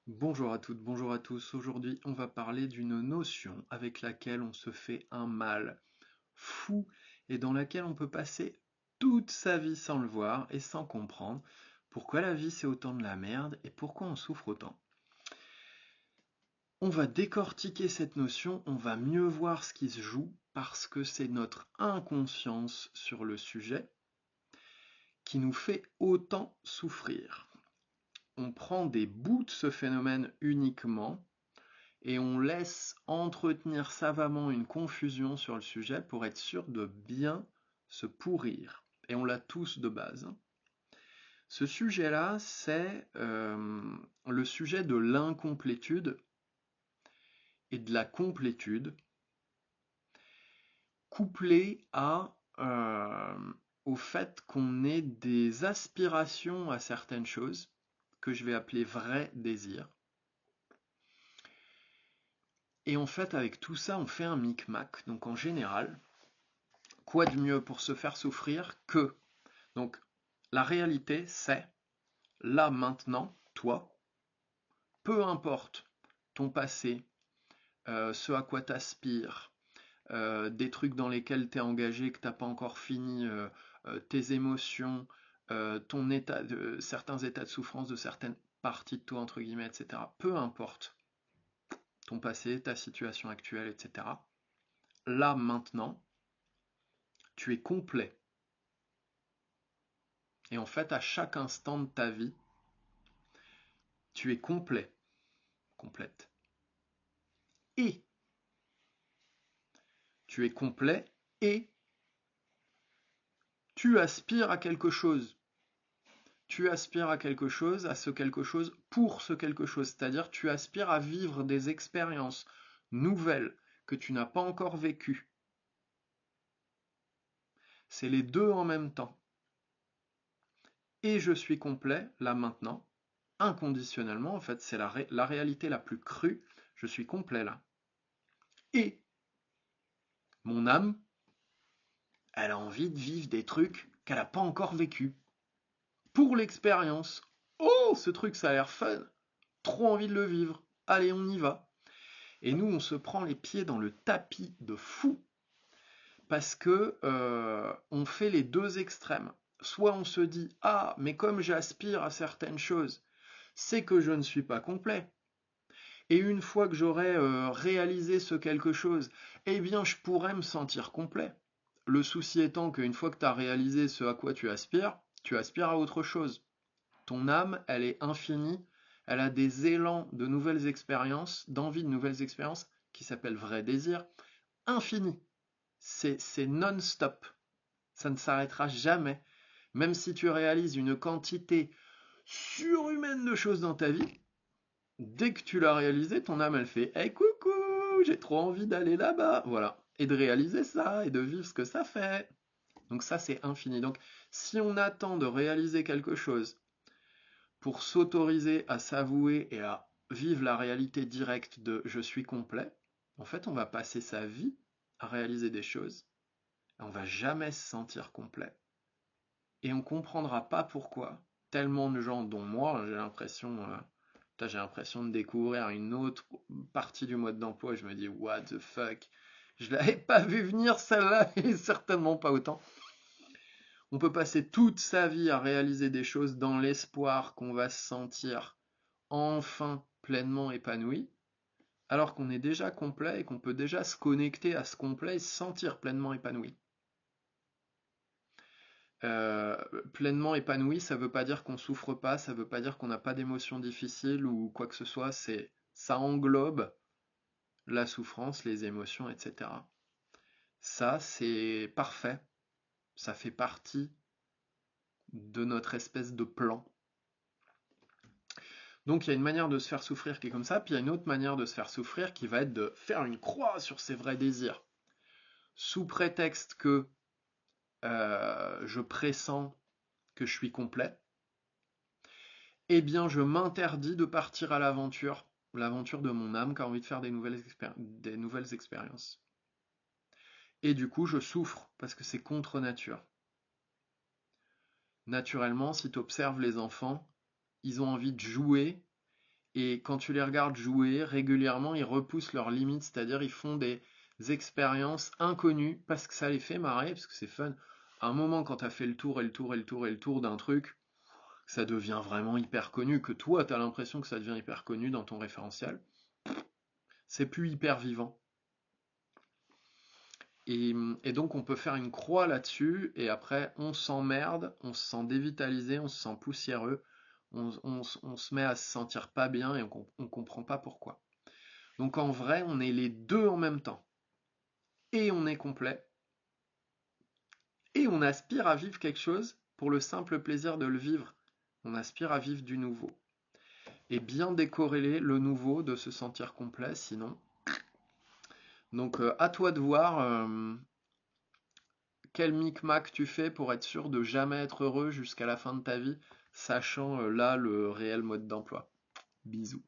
Bonjour à toutes, bonjour à tous. Aujourd'hui, on va parler d'une notion avec laquelle on se fait un mal fou et dans laquelle on peut passer toute sa vie sans le voir et sans comprendre pourquoi la vie c'est autant de la merde et pourquoi on souffre autant. On va décortiquer cette notion, on va mieux voir ce qui se joue parce que c'est notre inconscience sur le sujet qui nous fait autant souffrir. On prend des bouts de ce phénomène uniquement et on laisse entretenir savamment une confusion sur le sujet pour être sûr de bien se pourrir. Et on l'a tous de base. Ce sujet-là, c'est le sujet de l'incomplétude et de la complétude, couplé au fait qu'on ait des aspirations à certaines choses, que je vais appeler vrais désirs. Et en fait, avec tout ça, on fait un micmac. Donc en général, quoi de mieux pour se faire souffrir que... Donc, la réalité, c'est, là, maintenant, toi, peu importe ton passé, ce à quoi t'aspires, des trucs dans lesquels t'es engagé, que t'as pas encore fini, tes émotions, ton état certains états de souffrance de certaines parties de toi, entre guillemets, etc. Peu importe ton passé, ta situation actuelle, etc. Là, maintenant, tu es complet. Et en fait, à chaque instant de ta vie, tu es complet, complète. Et tu es complet et tu aspires à quelque chose. Tu aspires à quelque chose, à ce quelque chose pour ce quelque chose. C'est-à-dire tu aspires à vivre des expériences nouvelles que tu n'as pas encore vécues. C'est les deux en même temps. Et je suis complet, là maintenant, inconditionnellement, en fait, c'est la réalité la plus crue. Je suis complet là. Et mon âme, elle a envie de vivre des trucs qu'elle n'a pas encore vécus. Pour l'expérience. Oh, ce truc, ça a l'air fun. Trop envie de le vivre. Allez, on y va. Et nous, on se prend les pieds dans le tapis de fou parce que on fait les deux extrêmes. Soit on se dit ah, mais comme j'aspire à certaines choses, c'est que je ne suis pas complet. Et une fois que j'aurai réalisé ce quelque chose, eh bien, je pourrais me sentir complet. Le souci étant qu'une fois que tu as réalisé ce à quoi tu aspires à autre chose. Ton âme, elle est infinie, elle a des élans de nouvelles expériences, d'envie de nouvelles expériences, qui s'appellent vrai désir, infini. C'est non-stop. Ça ne s'arrêtera jamais. Même si tu réalises une quantité surhumaine de choses dans ta vie, dès que tu l'as réalisé, ton âme, elle fait « Hey coucou, j'ai trop envie d'aller là-bas !» Voilà. Et de réaliser ça, et de vivre ce que ça fait. Donc ça, c'est infini. Donc si on attend de réaliser quelque chose pour s'autoriser à s'avouer et à vivre la réalité directe de je suis complet, en fait, on va passer sa vie à réaliser des choses et on va jamais se sentir complet. Et on comprendra pas pourquoi tellement de gens, dont moi, j'ai l'impression de découvrir une autre partie du mode d'emploi. Je me dis, what the fuck, je l'avais pas vu venir celle-là et certainement pas autant. On peut passer toute sa vie à réaliser des choses dans l'espoir qu'on va se sentir enfin pleinement épanoui, alors qu'on est déjà complet et qu'on peut déjà se connecter à ce complet et se sentir pleinement épanoui. Euh, Pleinement épanoui, ça veut pas dire qu'on souffre pas, ça veut pas dire qu'on n'a pas d'émotions difficiles ou quoi que ce soit, ça englobe la souffrance, les émotions, etc. Ça, c'est parfait. Ça fait partie de notre espèce de plan. Donc il y a une manière de se faire souffrir qui est comme ça, puis il y a une autre manière de se faire souffrir qui va être de faire une croix sur ses vrais désirs. Sous prétexte que je pressens que je suis complet, eh bien je m'interdis de partir à l'aventure, l'aventure de mon âme qui a envie de faire des nouvelles expériences. Et du coup je souffre parce que c'est contre nature. Naturellement, si tu observes les enfants, ils ont envie de jouer Et quand tu les regardes jouer, régulièrement, ils repoussent leurs limites, c'est-à-dire ils font des expériences inconnues parce que ça les fait marrer, parce que c'est fun. À un moment, quand tu as fait le tour et le tour et le tour et le tour d'un truc, ça devient vraiment hyper connu, que toi, tu as l'impression que ça devient hyper connu dans ton référentiel. C'est plus hyper vivant. Et donc on peut faire une croix là-dessus, et après on s'emmerde, on se sent dévitalisé, on se sent poussiéreux, on se met à se sentir pas bien et on comprend pas pourquoi. Donc en vrai, on est les deux en même temps. Et on est complet, et on aspire à vivre quelque chose pour le simple plaisir de le vivre. On aspire à vivre du nouveau. Et bien décorréler le nouveau de se sentir complet, sinon. Donc à toi de voir quel micmac tu fais pour être sûr de jamais être heureux jusqu'à la fin de ta vie, sachant là le réel mode d'emploi. Bisous.